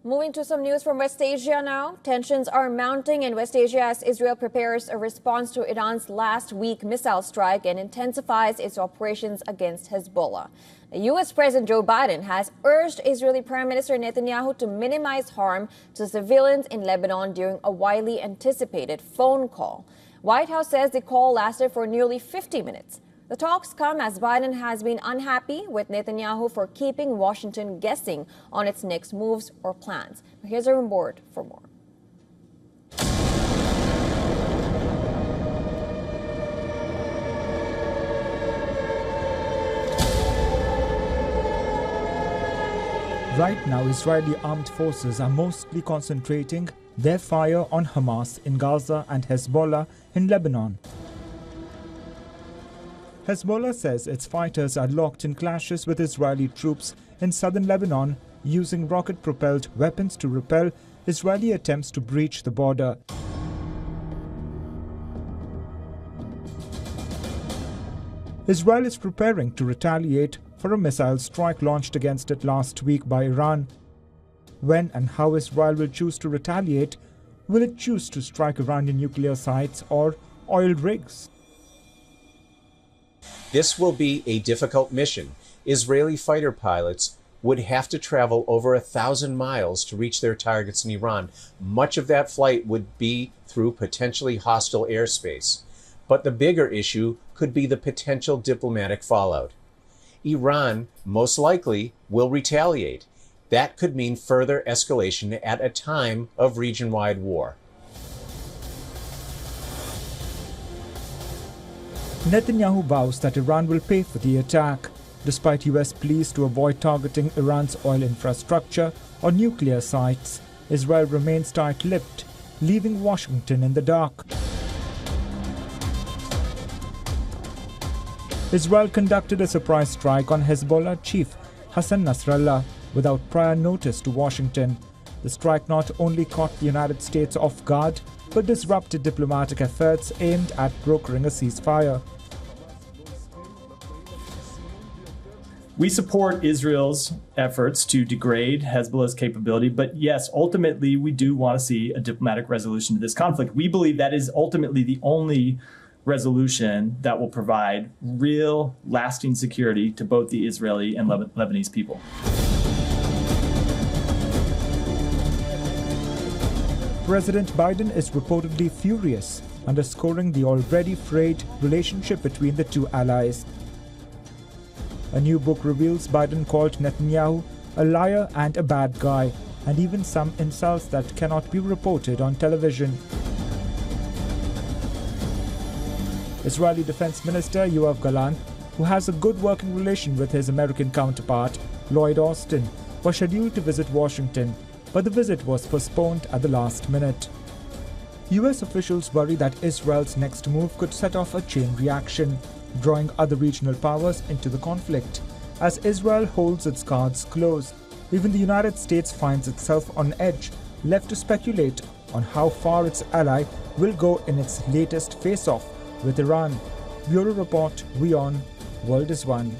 Moving to some news from West Asia now. Tensions are mounting in West Asia as Israel prepares a response to Iran's last week missile strike and intensifies its operations against Hezbollah. The U.S. President Joe Biden has urged Israeli Prime Minister Netanyahu to minimize harm to civilians in Lebanon during a widely anticipated phone call. White House says the call lasted for nearly 50 minutes. The talks come as Biden has been unhappy with Netanyahu for keeping Washington guessing on its next moves or plans. Here's a report for more. Right now, Israeli armed forces are mostly concentrating their fire on Hamas in Gaza and Hezbollah in Lebanon. Hezbollah says its fighters are locked in clashes with Israeli troops in southern Lebanon, using rocket-propelled weapons to repel Israeli attempts to breach the border. Israel is preparing to retaliate for a missile strike launched against it last week by Iran. When and how Israel will choose to retaliate? Will it choose to strike Iranian nuclear sites or oil rigs? This will be a difficult mission. Israeli fighter pilots would have to travel over 1,000 miles to reach their targets in Iran. Much of that flight would be through potentially hostile airspace. But the bigger issue could be the potential diplomatic fallout. Iran most likely will retaliate. That could mean further escalation at a time of region-wide war. Netanyahu vows that Iran will pay for the attack. Despite US pleas to avoid targeting Iran's oil infrastructure or nuclear sites, Israel remains tight-lipped, leaving Washington in the dark. Israel conducted a surprise strike on Hezbollah chief Hassan Nasrallah without prior notice to Washington. The strike not only caught the United States off guard, but disrupted diplomatic efforts aimed at brokering a ceasefire. We support Israel's efforts to degrade Hezbollah's capability, but yes, ultimately we do want to see a diplomatic resolution to this conflict. We believe that is ultimately the only resolution that will provide real, lasting security to both the Israeli and Lebanese people. President Biden is reportedly furious, underscoring the already frayed relationship between the two allies. A new book reveals Biden called Netanyahu a liar and a bad guy, and even some insults that cannot be reported on television. Israeli Defense Minister Yoav Gallant, who has a good working relation with his American counterpart, Lloyd Austin, was scheduled to visit Washington, but the visit was postponed at the last minute. US officials worry that Israel's next move could set off a chain reaction, drawing other regional powers into the conflict. As Israel holds its cards close, even the United States finds itself on edge, left to speculate on how far its ally will go in its latest face-off with Iran. Bureau Report, WION, World is One.